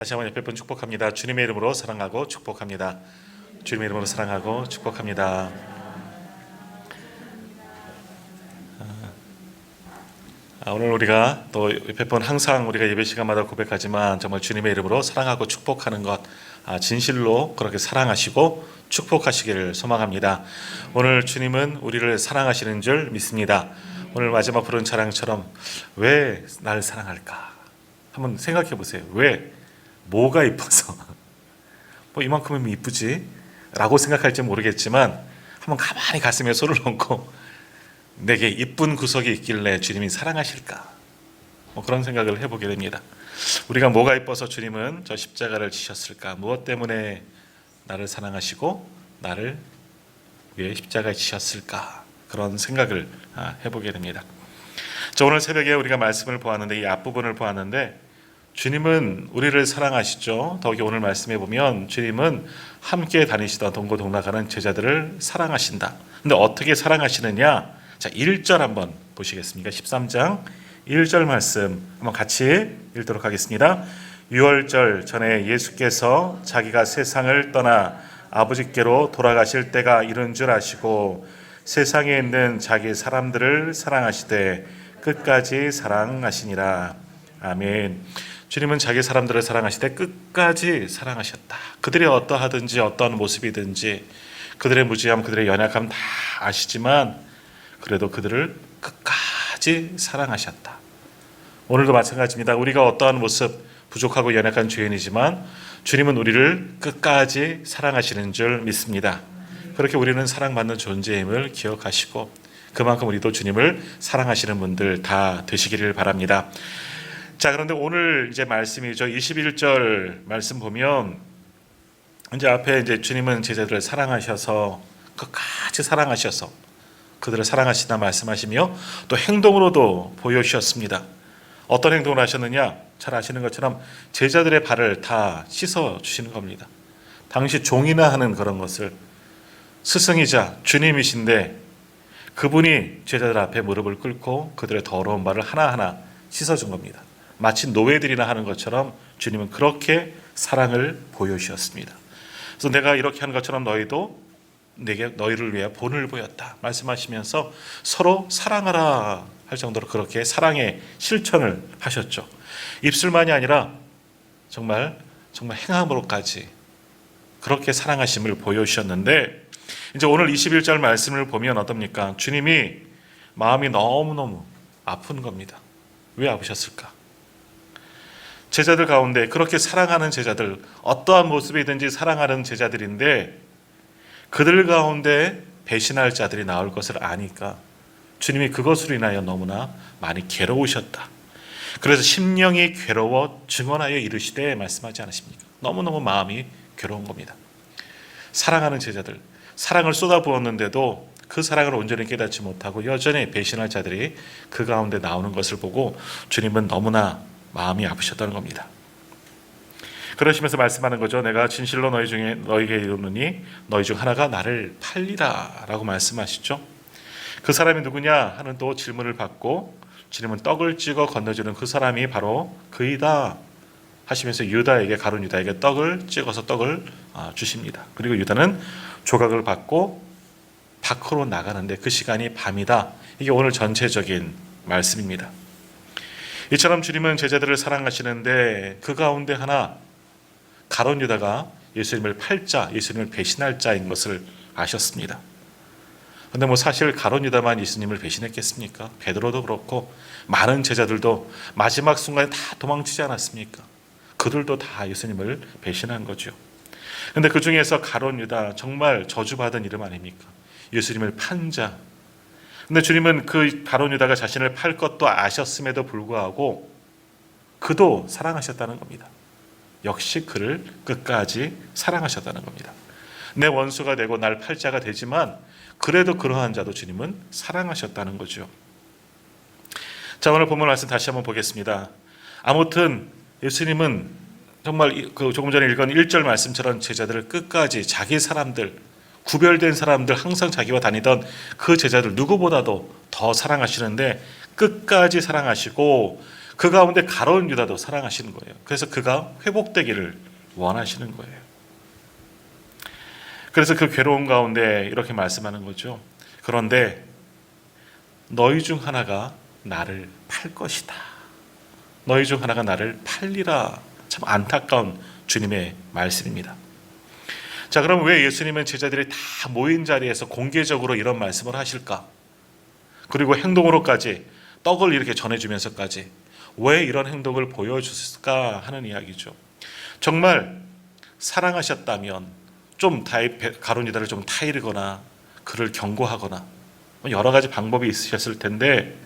다시 한번 옆에 분 축복합니다. 주님의 이름으로 사랑하고 축복합니다. 주님의 이름으로 사랑하고 축복합니다. 오늘 우리가 또 옆에 분 항상 우리가 예배 시간마다 고백하지만 정말 주님의 이름으로 사랑하고 축복하는 것 진실로 그렇게 사랑하시고 축복하시기를 소망합니다. 오늘 주님은 우리를 사랑하시는 줄 믿습니다. 오늘 마지막 부른 찬양처럼 왜 나를 사랑할까? 한번 생각해 보세요. 왜? 뭐가 이뻐서? 뭐 이만큼이면 이쁘지? 라고 생각할지 모르겠지만 한번 가만히 가슴에 손을 얹고 내게 이쁜 구석이 있길래 주님이 사랑하실까? 그런 생각을 해보게 됩니다. 우리가 뭐가 이뻐서 주님은 저 십자가를 지셨을까? 무엇 때문에 나를 사랑하시고 나를 위해 십자가에 지셨을까? 그런 생각을 해보게 됩니다. 오늘 새벽에 우리가 말씀을 보았는데 이 앞부분을 보았는데 주님은 우리를 사랑하시죠. 더욱이 오늘 말씀해 보면 주님은 함께 다니시던 동고동락하는 제자들을 사랑하신다. 근데 어떻게 사랑하시느냐? 자, 1절 한번 보시겠습니까? 13장 1절 말씀 한번 같이 읽도록 하겠습니다. 유월절 전에 예수께서 자기가 세상을 떠나 아버지께로 돌아가실 때가 이른 줄 아시고 세상에 있는 자기 사람들을 사랑하시되 끝까지 사랑하시니라. 아멘. 주님은 자기 사람들을 사랑하시되 끝까지 사랑하셨다. 그들이 어떠하든지 어떤 모습이든지 그들의 무지함, 그들의 연약함 다 아시지만 그래도 그들을 끝까지 사랑하셨다. 오늘도 마찬가지입니다. 우리가 어떠한 모습, 부족하고 연약한 죄인이지만 주님은 우리를 끝까지 사랑하시는 줄 믿습니다. 그렇게 우리는 사랑받는 존재임을 기억하시고 그만큼 우리도 주님을 사랑하시는 분들 다 되시기를 바랍니다. 자, 그런데 오늘 이제 말씀이죠. 21절 말씀 보면 이제 앞에 이제 주님은 제자들을 사랑하셔서 끝까지 사랑하셔서 그들을 사랑하시다 말씀하시며 또 행동으로도 보여주셨습니다. 어떤 행동을 하셨느냐? 잘 아시는 것처럼 제자들의 발을 다 씻어 주시는 겁니다. 당시 종이나 하는 그런 것을 스승이자 주님이신데 그분이 제자들 앞에 무릎을 꿇고 그들의 더러운 발을 하나하나 씻어준 겁니다. 마치 노예들이나 하는 것처럼 주님은 그렇게 사랑을 보여주셨습니다. 그래서 내가 이렇게 하는 것처럼 너희도 내게 너희를 위해 본을 보였다 말씀하시면서 서로 사랑하라 할 정도로 그렇게 사랑의 실천을 하셨죠. 입술만이 아니라 정말 행함으로까지 그렇게 사랑하심을 보여주셨는데 이제 오늘 21절 말씀을 보면 어떻습니까? 주님이 마음이 너무너무 아픈 겁니다. 왜 아프셨을까? 제자들 가운데 그렇게 사랑하는 제자들, 어떠한 모습이든지 사랑하는 제자들인데 그들 가운데 배신할 자들이 나올 것을 아니까 주님이 그것으로 인하여 너무나 많이 괴로우셨다. 그래서 심령이 괴로워 증언하여 이르시되 말씀하지 않으십니까? 너무너무 마음이 괴로운 겁니다. 사랑하는 제자들, 사랑을 쏟아부었는데도 그 사랑을 온전히 깨닫지 못하고 여전히 배신할 자들이 그 가운데 나오는 것을 보고 주님은 너무나 마음이 아프셨다는 겁니다. 그러시면서 말씀하는 거죠. 내가 진실로 너희에게 이르노니 너희 중 하나가 나를 팔리라 라고 말씀하시죠. 그 사람이 누구냐 하는 또 질문을 받고 주님은 떡을 찍어 건너주는 그 사람이 바로 그이다 하시면서 유다에게, 가룟 유다에게 떡을 찍어서 떡을 주십니다. 그리고 유다는 조각을 받고 밖으로 나가는데 그 시간이 밤이다. 이게 오늘 전체적인 말씀입니다. 이처럼 주님은 제자들을 사랑하시는데 그 가운데 하나 가룟 유다가 예수님을 팔 자, 예수님을 배신할 자인 것을 아셨습니다. 그런데 사실 가룟 유다만 예수님을 배신했겠습니까? 베드로도 그렇고 많은 제자들도 마지막 순간에 다 도망치지 않았습니까? 그들도 다 예수님을 배신한 거죠. 그런데 그 중에서 가룟 유다, 정말 저주받은 이름 아닙니까? 예수님을 판 자. 근데 주님은 그 가룟 유다가 자신을 팔 것도 아셨음에도 불구하고 그도 사랑하셨다는 겁니다. 역시 그를 끝까지 사랑하셨다는 겁니다. 내 원수가 되고 날 팔 자가 되지만 그래도 그러한 자도 주님은 사랑하셨다는 거죠. 자, 오늘 본문 말씀 다시 한번 보겠습니다. 아무튼 예수님은 정말 그 조금 전에 읽은 1절 말씀처럼 제자들을 끝까지 자기 사람들, 구별된 사람들, 항상 자기와 다니던 그 제자들 누구보다도 더 사랑하시는데 끝까지 사랑하시고 그 가운데 가로운 유다도 사랑하시는 거예요. 그래서 그가 회복되기를 원하시는 거예요. 그래서 그 괴로운 가운데 이렇게 말씀하는 거죠. 그런데 너희 중 하나가 나를 팔 것이다. 너희 중 하나가 나를 팔리라. 참 안타까운 주님의 말씀입니다. 자, 그럼 왜 예수님은 제자들이 다 모인 자리에서 공개적으로 이런 말씀을 하실까? 그리고 행동으로까지 떡을 이렇게 전해주면서까지 왜 이런 행동을 보여줬을까 하는 이야기죠. 정말 사랑하셨다면 좀 가룟 유다를 좀 타이르거나 그를 경고하거나 여러 가지 방법이 있으셨을 텐데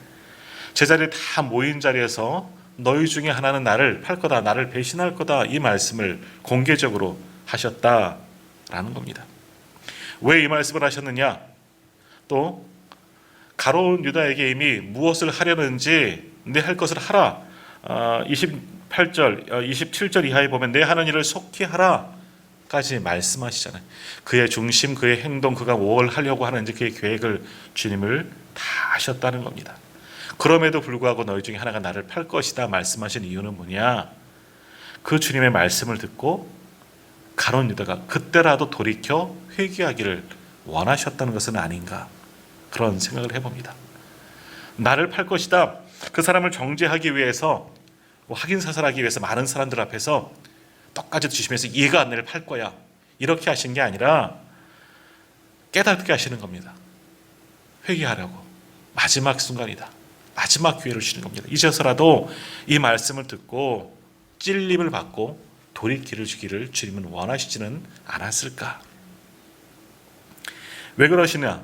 제자들이 다 모인 자리에서 너희 중에 하나는 나를 팔 거다, 나를 배신할 거다, 이 말씀을 공개적으로 하셨다라는 겁니다. 왜 이 말씀을 하셨느냐? 또 가로운 유다에게 이미 무엇을 하려는지 내 할 것을 하라. 28절, 27절 이하에 보면 내 하는 일을 속히 하라 까지 말씀하시잖아요. 그의 중심, 그의 행동, 그가 뭘 하려고 하는지 그의 계획을 주님을 다 아셨다는 겁니다. 그럼에도 불구하고 너희 중에 하나가 나를 팔 것이다 말씀하신 이유는 뭐냐? 그 주님의 말씀을 듣고 가룟 유다가 그때라도 돌이켜 회개하기를 원하셨다는 것은 아닌가, 그런 생각을 해봅니다. 나를 팔 것이다. 그 사람을 정죄하기 위해서, 확인 사살하기 위해서 많은 사람들 앞에서 떡까지 주시면서 얘가 나를 팔 거야, 이렇게 하신 게 아니라 깨닫게 하시는 겁니다. 회개하라고. 마지막 순간이다. 마지막 기회를 주시는 겁니다. 이제서라도 이 말씀을 듣고 찔림을 받고 돌이키를 주기를 주님은 원하시지는 않았을까? 왜 그러시냐?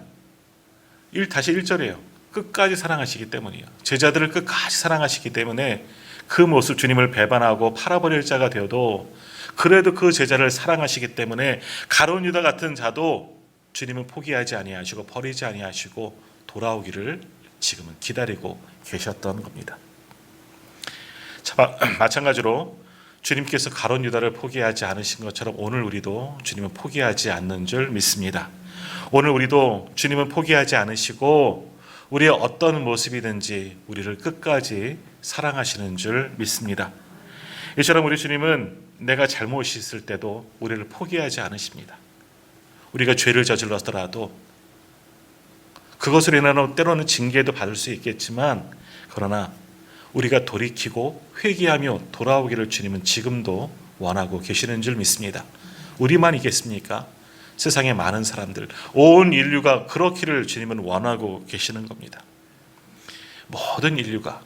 다시 1절이에요. 끝까지 사랑하시기 때문이에요. 제자들을 끝까지 사랑하시기 때문에 그 모습, 주님을 배반하고 팔아버릴 자가 되어도 그래도 그 제자를 사랑하시기 때문에 가룟 유다 같은 자도 주님은 포기하지 아니하시고 버리지 아니하시고 돌아오기를 지금은 기다리고 계셨던 겁니다. 마찬가지로 주님께서 가룟 유다를 포기하지 않으신 것처럼 오늘 우리도 주님은 포기하지 않는 줄 믿습니다. 오늘 우리도 주님은 포기하지 않으시고 우리의 어떤 모습이든지 우리를 끝까지 사랑하시는 줄 믿습니다. 이처럼 우리 주님은 내가 잘못이 있을 때도 우리를 포기하지 않으십니다. 우리가 죄를 저질렀더라도 그것을 인하여 때로는 징계도 받을 수 있겠지만, 그러나 우리가 돌이키고 회개하며 돌아오기를 주님은 지금도 원하고 계시는 줄 믿습니다. 우리만 있겠습니까? 세상의 많은 사람들, 온 인류가 그렇기를 주님은 원하고 계시는 겁니다. 모든 인류가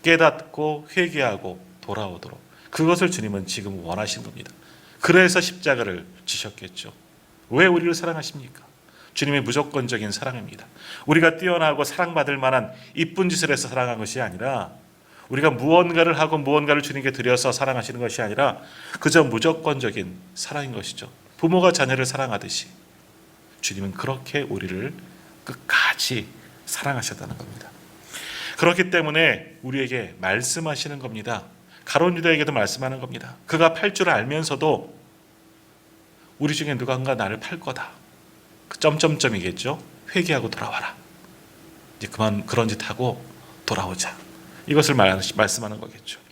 깨닫고 회개하고 돌아오도록 그것을 주님은 지금 원하시는 겁니다. 그래서 십자가를 지셨겠죠. 왜 우리를 사랑하십니까? 주님의 무조건적인 사랑입니다. 우리가 뛰어나고 사랑받을 만한 이쁜 짓을 해서 사랑한 것이 아니라, 우리가 무언가를 하고 무언가를 주님께 드려서 사랑하시는 것이 아니라 그저 무조건적인 사랑인 것이죠. 부모가 자녀를 사랑하듯이 주님은 그렇게 우리를 끝까지 사랑하셨다는 겁니다. 그렇기 때문에 우리에게 말씀하시는 겁니다. 가룟 유다에게도 말씀하는 겁니다. 그가 팔 줄 알면서도 우리 중에 누군가 나를 팔 거다. 그 점점점이겠죠. 회개하고 돌아와라. 이제 그만 그런 짓 하고 돌아오자. 이것을 말씀하는 거겠죠.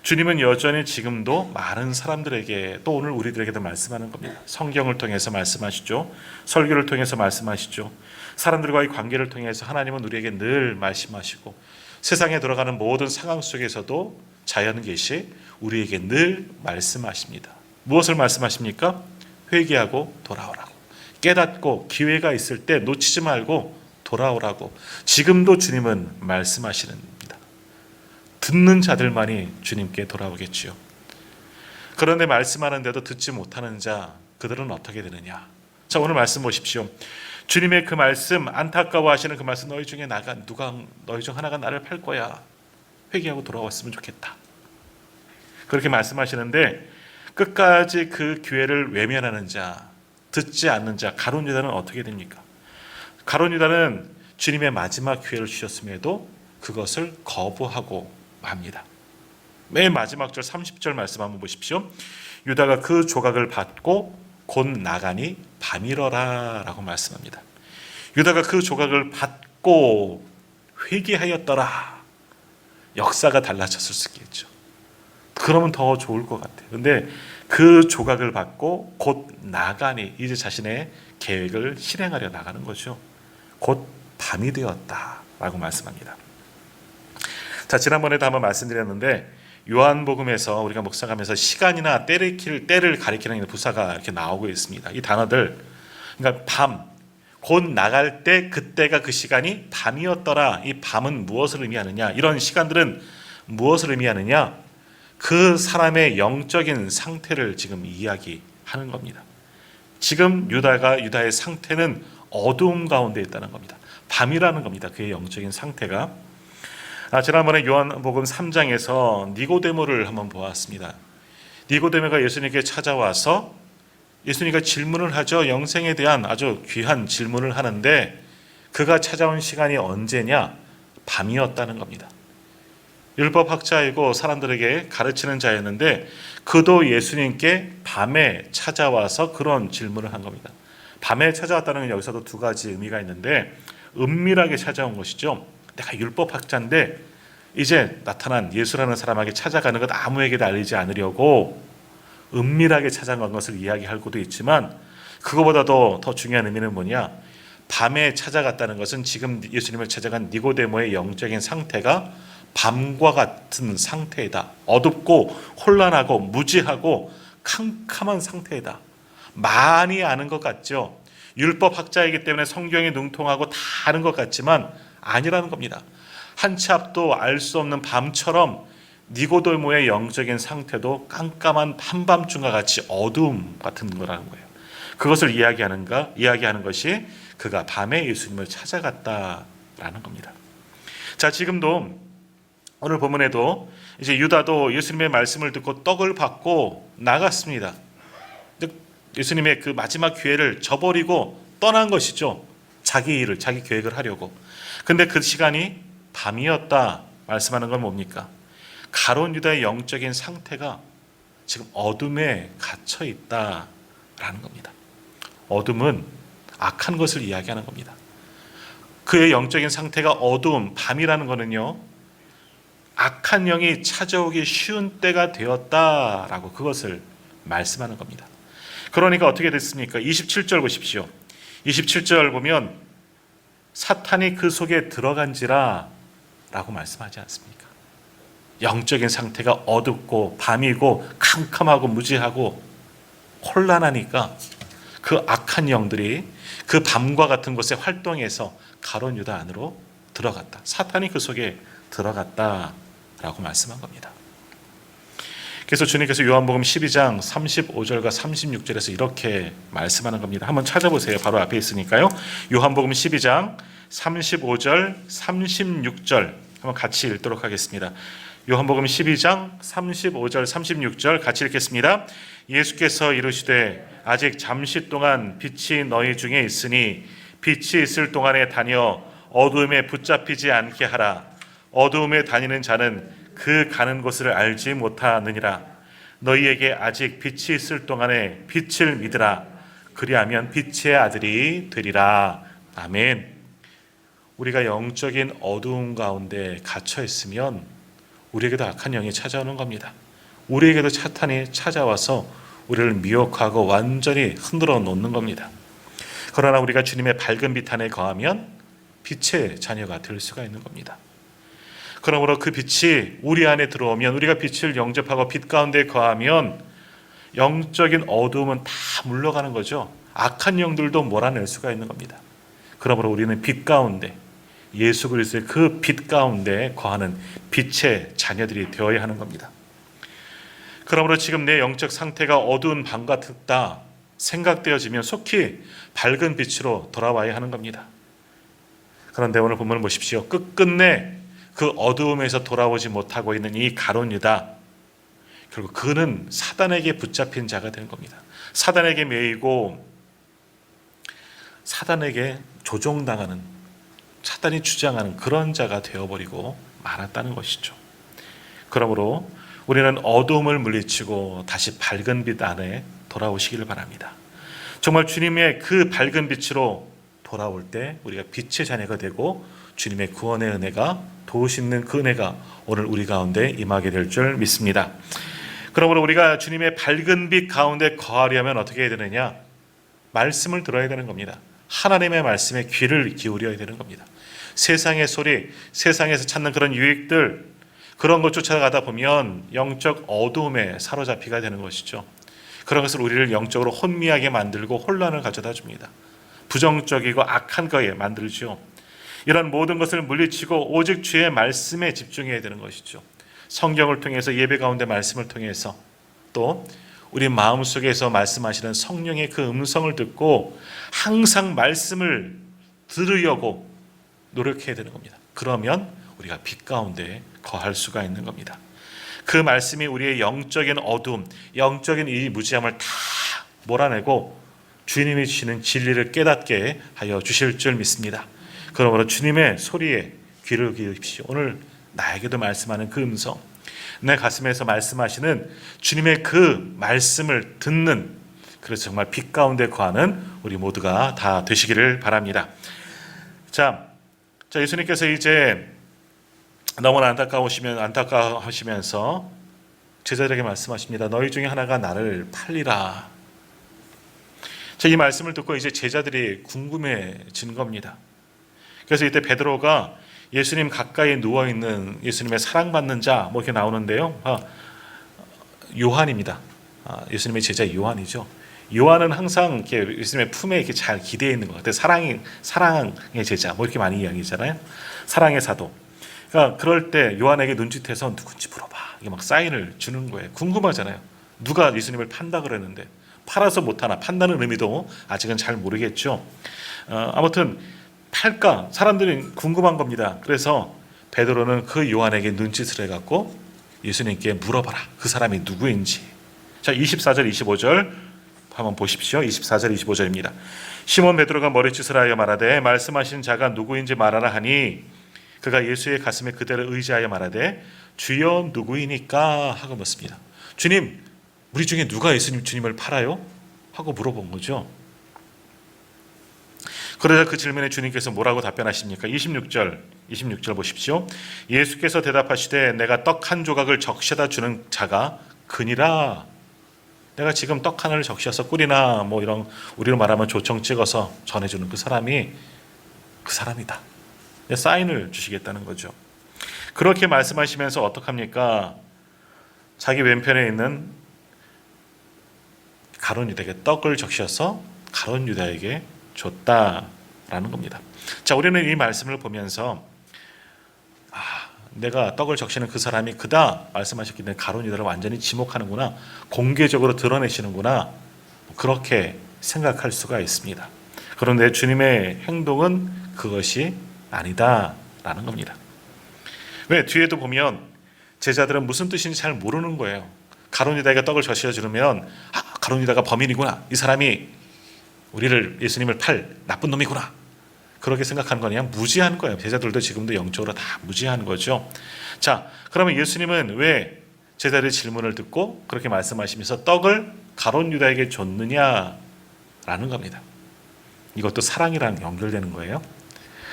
주님은 여전히 지금도 많은 사람들에게, 또 오늘 우리들에게도 말씀하는 겁니다. 성경을 통해서 말씀하시죠. 설교를 통해서 말씀하시죠. 사람들과의 관계를 통해서 하나님은 우리에게 늘 말씀하시고, 세상에 돌아가는 모든 상황 속에서도 자연 계시 우리에게 늘 말씀하십니다. 무엇을 말씀하십니까? 회개하고 돌아오라고. 깨닫고 기회가 있을 때 놓치지 말고 돌아오라고 지금도 주님은 말씀하시는 겁니다. 듣는 자들만이 주님께 돌아오겠지요. 그런데 말씀하는데도 듣지 못하는 자, 그들은 어떻게 되느냐? 자, 오늘 말씀 보십시오. 주님의 그 말씀, 안타까워하시는 그 말씀, 너희 중에 너희 중 하나가 나를 팔 거야. 회개하고 돌아왔으면 좋겠다. 그렇게 말씀하시는데 끝까지 그 기회를 외면하는 자, 듣지 않는 자, 가룟 유다는 어떻게 됩니까? 가룟 유다는 주님의 마지막 기회를 주셨음에도 그것을 거부하고 맙니다. 맨 마지막 절 30절 말씀 한번 보십시오. 유다가 그 조각을 받고 곧 나가니 밤이러라 라고 말씀합니다. 유다가 그 조각을 받고 회개하였더라. 역사가 달라졌을 수 있겠죠. 그러면 더 좋을 것 같아요. 근데 그 조각을 받고 곧 나가니 이제 자신의 계획을 실행하려 나가는 거죠. 곧 밤이 되었다라고 말씀합니다. 자, 지난번에도 한번 말씀드렸는데 요한복음에서 우리가 묵상하면서 시간이나 때를 가리키는 부사가 이렇게 나오고 있습니다. 이 단어들, 그러니까 밤, 곧 나갈 때 그때가 그 시간이 밤이었더라. 이 밤은 무엇을 의미하느냐? 이런 시간들은 무엇을 의미하느냐? 그 사람의 영적인 상태를 지금 이야기하는 겁니다. 지금 유다의 상태는 어두움 가운데 있다는 겁니다. 밤이라는 겁니다. 그의 영적인 상태가. 지난번에 요한복음 3장에서 니고데모를 한번 보았습니다. 니고데모가 예수님께 찾아와서 예수님과 질문을 하죠. 영생에 대한 아주 귀한 질문을 하는데 그가 찾아온 시간이 언제냐? 밤이었다는 겁니다. 율법학자이고 사람들에게 가르치는 자였는데 그도 예수님께 밤에 찾아와서 그런 질문을 한 겁니다. 밤에 찾아왔다는 건 여기서도 두 가지 의미가 있는데 은밀하게 찾아온 것이죠. 내가 율법학자인데 이제 나타난 예수라는 사람에게 찾아가는 것 아무에게도 알리지 않으려고 은밀하게 찾아간 것을 이야기할 것도 있지만 그거보다도 더 중요한 의미는 뭐냐? 밤에 찾아갔다는 것은 지금 예수님을 찾아간 니고데모의 영적인 상태가 밤과 같은 상태이다. 어둡고 혼란하고 무지하고 캄캄한 상태이다. 많이 아는 것 같죠. 율법학자이기 때문에 성경에 능통하고 다 아는 것 같지만 아니라는 겁니다. 한 치 앞도 알 수 없는 밤처럼 니고데모의 영적인 상태도 깜깜한 한밤중과 같이 어두움 같은 거라는 거예요. 그것을 이야기하는 것이 그가 밤에 예수님을 찾아갔다라는 겁니다. 자, 지금도 오늘 본문에도 이제 유다도 예수님의 말씀을 듣고 떡을 받고 나갔습니다. 예수님의 그 마지막 기회를 저버리고 떠난 것이죠. 자기 일을, 자기 계획을 하려고. 근데 그 시간이 밤이었다 말씀하는 건 뭡니까? 가룟 유다의 영적인 상태가 지금 어둠에 갇혀 있다라는 겁니다. 어둠은 악한 것을 이야기하는 겁니다. 그의 영적인 상태가 어두움, 밤이라는 것은요, 악한 영이 찾아오기 쉬운 때가 되었다라고 그것을 말씀하는 겁니다. 그러니까 어떻게 됐습니까? 27절 보십시오. 27절 보면 사탄이 그 속에 들어간지라 라고 말씀하지 않습니까? 영적인 상태가 어둡고 밤이고 캄캄하고 무지하고 혼란하니까 그 악한 영들이 그 밤과 같은 곳에 활동해서 가룟 유다 안으로 들어갔다. 사탄이 그 속에 들어갔다라고 말씀한 겁니다. 그래서 주님께서 요한복음 12장 35절과 36절에서 이렇게 말씀하는 겁니다. 한번 찾아보세요. 바로 앞에 있으니까요. 요한복음 12장 35절, 36절 한번 같이 읽도록 하겠습니다. 요한복음 12장 35절, 36절 같이 읽겠습니다. 예수께서 이르시되 아직 잠시 동안 빛이 너희 중에 있으니 빛이 있을 동안에 다녀 어두움에 붙잡히지 않게 하라. 어두움에 다니는 자는 그 가는 곳을 알지 못하느니라. 너희에게 아직 빛이 있을 동안에 빛을 믿으라. 그리하면 빛의 아들이 되리라. 아멘. 우리가 영적인 어두움 가운데 갇혀 있으면 우리에게도 악한 영이 찾아오는 겁니다. 우리에게도 사탄이 찾아와서 우리를 미혹하고 완전히 흔들어 놓는 겁니다. 그러나 우리가 주님의 밝은 빛 안에 거하면 빛의 자녀가 될 수가 있는 겁니다. 그러므로 그 빛이 우리 안에 들어오면, 우리가 빛을 영접하고 빛 가운데 거하면 영적인 어두움은 다 물러가는 거죠. 악한 영들도 몰아낼 수가 있는 겁니다. 그러므로 우리는 빛 가운데, 예수 그리스도의 그 빛 가운데 거하는 빛의 자녀들이 되어야 하는 겁니다. 그러므로 지금 내 영적 상태가 어두운 밤 같다 생각되어지면 속히 밝은 빛으로 돌아와야 하는 겁니다. 그런데 오늘 본문을 보십시오. 끝끝내 그 어두움에서 돌아오지 못하고 있는 이 가룟 유다, 결국 그는 사단에게 붙잡힌 자가 된 겁니다. 사단에게 매이고 사단에게 조종당하는, 사단이 주장하는 그런 자가 되어버리고 말았다는 것이죠. 그러므로 우리는 어두움을 물리치고 다시 밝은 빛 안에 돌아오시기를 바랍니다. 정말 주님의 그 밝은 빛으로 돌아올 때 우리가 빛의 자녀가 되고 주님의 구원의 은혜가 도우시는 그 은혜가 오늘 우리 가운데 임하게 될 줄 믿습니다. 그러므로 우리가 주님의 밝은 빛 가운데 거하려면 어떻게 해야 되느냐? 말씀을 들어야 되는 겁니다. 하나님의 말씀에 귀를 기울여야 되는 겁니다. 세상의 소리, 세상에서 찾는 그런 유익들, 그런 것 쫓아가다 보면 영적 어두움에 사로잡히게 되는 것이죠. 그런 것을 우리를 영적으로 혼미하게 만들고 혼란을 가져다 줍니다. 부정적이고 악한 거에 만들죠. 이런 모든 것을 물리치고 오직 주의 말씀에 집중해야 되는 것이죠. 성경을 통해서, 예배 가운데 말씀을 통해서, 또 우리 마음속에서 말씀하시는 성령의 그 음성을 듣고 항상 말씀을 들으려고 노력해야 되는 겁니다. 그러면 우리가 빛 가운데 거할 수가 있는 겁니다. 그 말씀이 우리의 영적인 어두움, 영적인 이 무지함을 다 몰아내고 주님이 주시는 진리를 깨닫게 하여 주실 줄 믿습니다. 그러므로 주님의 소리에 귀를 기울이십시오. 오늘 나에게도 말씀하는 그 음성, 내 가슴에서 말씀하시는 주님의 그 말씀을 듣는, 그래서 정말 빛 가운데 거하는 우리 모두가 다 되시기를 바랍니다. 자, 예수님께서 이제 너무나 안타까워하시면서 제자들에게 말씀하십니다. 너희 중에 하나가 나를 팔리라. 자, 이 말씀을 듣고 이제 제자들이 궁금해진 겁니다. 그래서 이때 베드로가 예수님 가까이 누워있는 예수님의 사랑받는 자, 뭐 이렇게 나오는데요. 요한입니다. 예수님의 제자 요한이죠. 요한은 항상 이렇게 예수님의 품에 이렇게 잘 기대어 있는 것 같아요. 사랑의 제자, 뭐 이렇게 많이 이야기하잖아요. 사랑의 사도. 그러니까 그럴 때 요한에게 눈짓해서 누군지 물어봐. 이게 막 사인을 주는 거예요. 궁금하잖아요. 누가 예수님을 판다 그랬는데, 팔아서 못하나, 판다는 의미도 아직은 잘 모르겠죠. 아무튼 팔까? 사람들이 궁금한 겁니다. 그래서 베드로는 그 요한에게 눈짓을 해갖고 예수님께 물어봐라. 그 사람이 누구인지. 자, 24절 25절 한번 보십시오. 24절 25절입니다. 시몬 베드로가 머리짓을 하여 말하되 말씀하신 자가 누구인지 말하라 하니 그가 예수의 가슴에 그대로 의지하여 말하되 주여 누구이니까 하고 묻습니다. 주님, 우리 중에 누가 주님을 팔아요? 하고 물어본 거죠. 그러자 그 질문에 주님께서 뭐라고 답변하십니까? 26절 보십시오. 예수께서 대답하시되 내가 떡 한 조각을 적셔다 주는 자가 그니라. 내가 지금 떡 하나를 적셔서 꿀이나 뭐 이런 우리로 말하면 조청 찍어서 전해주는 그 사람이 그 사람이다. 사인을 주시겠다는 거죠. 그렇게 말씀하시면서 어떡합니까? 자기 왼편에 있는 가룟 유다에게 떡을 적셔서 가룟 유다에게 줬다라는 겁니다. 자, 우리는 이 말씀을 보면서 내가 떡을 적시는 그 사람이 그다 말씀하셨기 때문에 가룟 유다를 완전히 지목하는구나, 공개적으로 드러내시는구나, 그렇게 생각할 수가 있습니다. 그런데 주님의 행동은 그것이 아니다라는 겁니다. 왜? 뒤에도 보면 제자들은 무슨 뜻인지 잘 모르는 거예요. 가룟 유다에게 떡을 적셔 주면 가룟 유다가 범인이구나, 이 사람이 우리를, 예수님을 팔 나쁜 놈이구나, 그렇게 생각하는 거 그냥 무지한 거예요. 제자들도 지금도 영적으로 다 무지한 거죠. 자, 그러면 예수님은 왜 제자들의 질문을 듣고 그렇게 말씀하시면서 떡을 가룟 유다에게 줬느냐라는 겁니다. 이것도 사랑이랑 연결되는 거예요.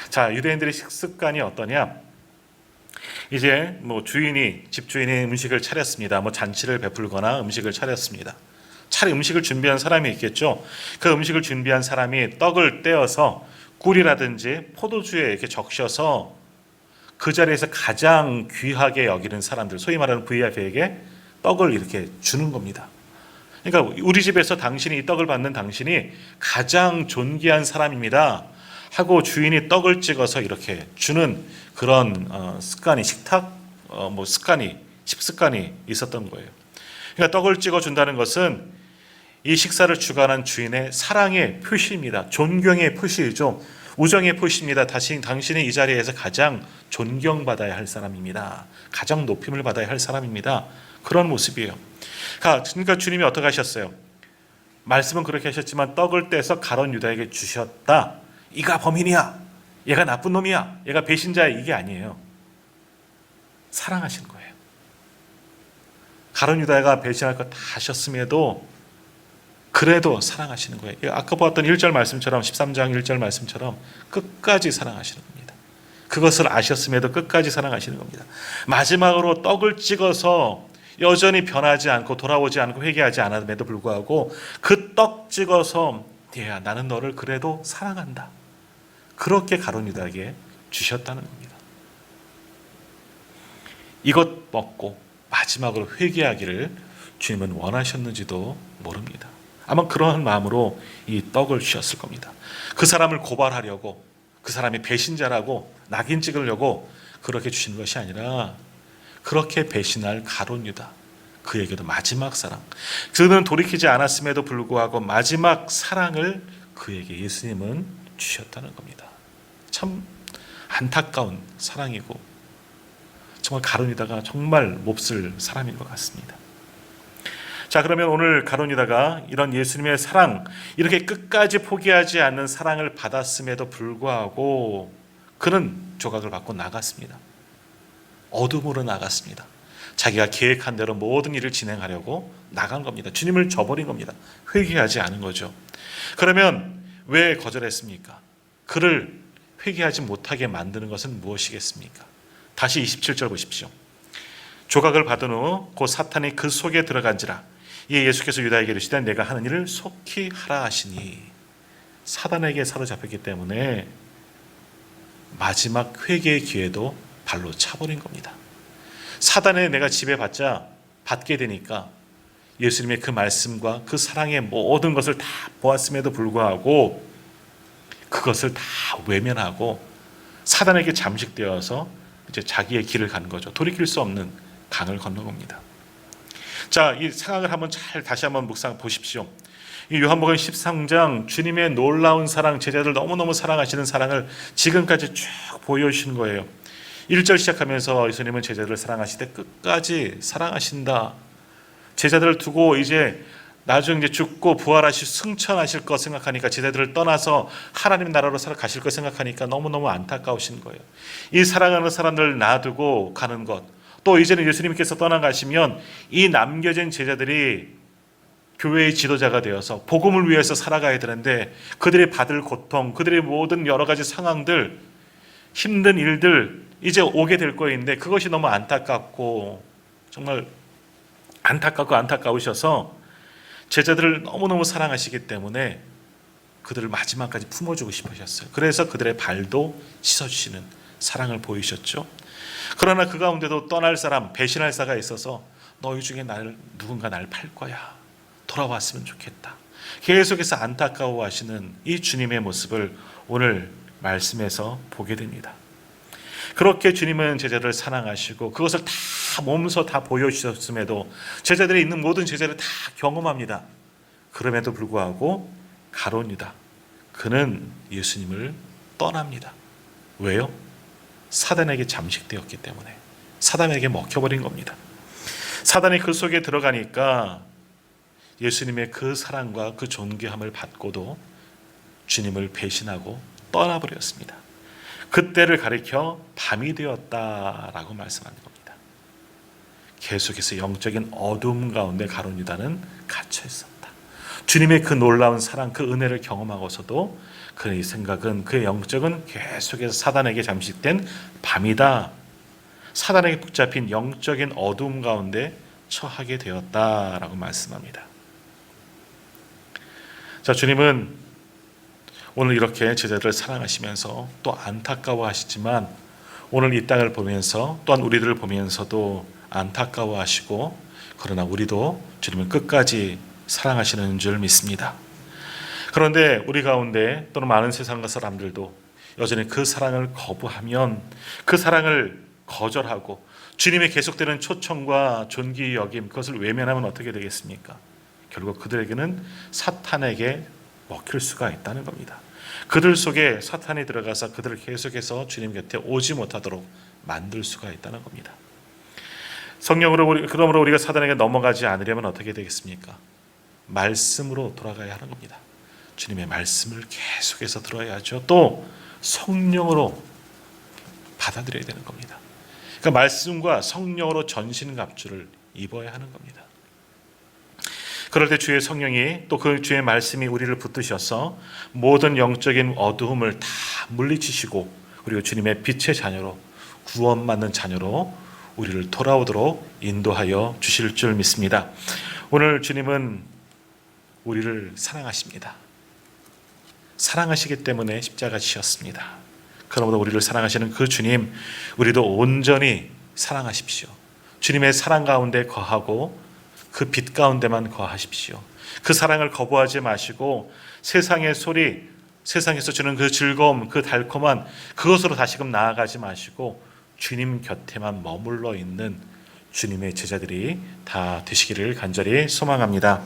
자, 유대인들의 식습관이 어떠냐? 이제 집주인이 음식을 차렸습니다. 잔치를 베풀거나 음식을 차렸습니다. 차라리 음식을 준비한 사람이 있겠죠. 그 음식을 준비한 사람이 떡을 떼어서 꿀이라든지 포도주에 이렇게 적셔서 그 자리에서 가장 귀하게 여기는 사람들, 소위 말하는 VIP에게 떡을 이렇게 주는 겁니다. 그러니까 우리 집에서 당신이 이 떡을 받는 당신이 가장 존귀한 사람입니다 하고 주인이 떡을 찍어서 이렇게 주는 그런 습관이, 식습관이 있었던 거예요. 그러니까 떡을 찍어 준다는 것은 이 식사를 주관한 주인의 사랑의 표시입니다. 존경의 표시이죠. 우정의 표시입니다. 당신이 이 자리에서 가장 존경받아야 할 사람입니다. 가장 높임을 받아야 할 사람입니다. 그런 모습이에요. 그러니까 주님이 어떻게 하셨어요? 말씀은 그렇게 하셨지만 떡을 떼서 가룟 유다에게 주셨다. 이가 범인이야, 얘가 나쁜 놈이야, 얘가 배신자야, 이게 아니에요. 사랑하신 거예요. 가룟 유다가 배신할 것 다 하셨음에도 그래도 사랑하시는 거예요. 아까 보았던 1절 말씀처럼, 13장 1절 말씀처럼 끝까지 사랑하시는 겁니다. 그것을 아셨음에도 끝까지 사랑하시는 겁니다. 마지막으로 떡을 찍어서 여전히 변하지 않고 돌아오지 않고 회개하지 않음에도 불구하고 그 떡 찍어서 얘야 나는 너를 그래도 사랑한다. 그렇게 가룟 유다에게 주셨다는 겁니다. 이것 먹고 마지막으로 회개하기를 주님은 원하셨는지도 모릅니다. 아마 그러한 마음으로 이 떡을 주셨을 겁니다. 그 사람을 고발하려고, 그 사람이 배신자라고 낙인 찍으려고 그렇게 주신 것이 아니라 그렇게 배신할 가룟 유다, 그에게도 마지막 사랑, 그는 돌이키지 않았음에도 불구하고 마지막 사랑을 그에게 예수님은 주셨다는 겁니다. 참 안타까운 사랑이고 정말 가룟 유다가 정말 몹쓸 사람인 것 같습니다. 자, 그러면 오늘 가룟 유다가 이런 예수님의 사랑, 이렇게 끝까지 포기하지 않는 사랑을 받았음에도 불구하고 그는 조각을 받고 나갔습니다. 어둠으로 나갔습니다. 자기가 계획한 대로 모든 일을 진행하려고 나간 겁니다. 주님을 저버린 겁니다. 회개하지 않은 거죠. 그러면 왜 거절했습니까? 그를 회개하지 못하게 만드는 것은 무엇이겠습니까? 다시 27절 보십시오. 조각을 받은 후 곧 사탄이 그 속에 들어간지라. 이에 예수께서 유다에게 이르시되 내가 하는 일을 속히 하라 하시니, 사단에게 사로잡혔기 때문에 마지막 회개의 기회도 발로 차버린 겁니다. 사단에 내가 지배받자 받게 되니까 예수님의 그 말씀과 그 사랑의 모든 것을 다 보았음에도 불구하고 그것을 다 외면하고 사단에게 잠식되어서 이제 자기의 길을 간 거죠. 돌이킬 수 없는 강을 건넌 겁니다. 자, 이 상황을 한번 다시 한번 묵상 보십시오. 이 요한복음 13장 주님의 놀라운 사랑, 제자들 너무너무 사랑하시는 사랑을 지금까지 쭉 보여주신 거예요. 1절 시작하면서 예수님은 제자들을 사랑하시되 끝까지 사랑하신다. 제자들을 두고 이제 나중에 이제 죽고 부활하실 승천하실 것 생각하니까, 제자들을 떠나서 하나님 나라로 살아가실 것 생각하니까 너무너무 안타까우신 거예요. 이 사랑하는 사람들을 놔두고 가는 것, 또 이제는 예수님께서 떠나가시면 이 남겨진 제자들이 교회의 지도자가 되어서 복음을 위해서 살아가야 되는데 그들이 받을 고통, 그들의 모든 여러 가지 상황들, 힘든 일들 이제 오게 될 거인데 그것이 너무 안타깝고 정말 안타까우셔서 제자들을 너무너무 사랑하시기 때문에 그들을 마지막까지 품어주고 싶으셨어요. 그래서 그들의 발도 씻어주시는 사랑을 보이셨죠. 그러나 그 가운데도 떠날 사람, 배신할 자가 있어서 너희 중에 누군가 날 팔 거야, 돌아왔으면 좋겠다, 계속해서 안타까워하시는 이 주님의 모습을 오늘 말씀에서 보게 됩니다. 그렇게 주님은 제자들을 사랑하시고 그것을 다 몸소 다 보여주셨음에도 제자들이 있는 모든 제자를 다 경험합니다. 그럼에도 불구하고 가룟 유다, 그는 예수님을 떠납니다. 왜요? 사단에게 잠식되었기 때문에, 사단에게 먹혀버린 겁니다. 사단이 그 속에 들어가니까 예수님의 그 사랑과 그 존귀함을 받고도 주님을 배신하고 떠나버렸습니다. 그때를 가리켜 밤이 되었다라고 말씀하는 겁니다. 계속해서 영적인 어둠 가운데 가룟 유다는 갇혀 있었다. 주님의 그 놀라운 사랑, 그 은혜를 경험하고서도 그의 생각은, 그의 영적은 계속해서 사단에게 잠식된 밤이다, 사단에게 붙잡힌 영적인 어둠 가운데 처하게 되었다라고 말씀합니다. 자, 주님은 오늘 이렇게 제자들을 사랑하시면서 또 안타까워하시지만 오늘 이 땅을 보면서 또한 우리들을 보면서도 안타까워하시고, 그러나 우리도 주님은 끝까지 사랑하시는 줄 믿습니다. 그런데 우리 가운데 또는 많은 세상과 사람들도 여전히 그 사랑을 거부하면, 그 사랑을 거절하고 주님의 계속되는 초청과 존귀 여김, 그것을 외면하면 어떻게 되겠습니까? 결국 그들에게는 사탄에게 먹힐 수가 있다는 겁니다. 그들 속에 사탄이 들어가서 그들을 계속해서 주님 곁에 오지 못하도록 만들 수가 있다는 겁니다. 그러므로 우리가 사단에게 넘어가지 않으려면 어떻게 되겠습니까? 말씀으로 돌아가야 하는 겁니다. 주님의 말씀을 계속해서 들어야죠. 또 성령으로 받아들여야 되는 겁니다. 그러니까 말씀과 성령으로 전신갑주를 입어야 하는 겁니다. 그럴 때 주의 성령이, 또 그 주의 말씀이 우리를 붙드셔서 모든 영적인 어두움을 다 물리치시고 그리고 주님의 빛의 자녀로, 구원받는 자녀로 우리를 돌아오도록 인도하여 주실 줄 믿습니다. 오늘 주님은 우리를 사랑하십니다. 사랑하시기 때문에 십자가 지셨습니다. 그러므로 우리를 사랑하시는 그 주님, 우리도 온전히 사랑하십시오. 주님의 사랑 가운데 거하고 그 빛 가운데만 거하십시오. 그 사랑을 거부하지 마시고 세상의 소리, 세상에서 주는 그 즐거움, 그 달콤한 그것으로 다시금 나아가지 마시고 주님 곁에만 머물러 있는 주님의 제자들이 다 되시기를 간절히 소망합니다.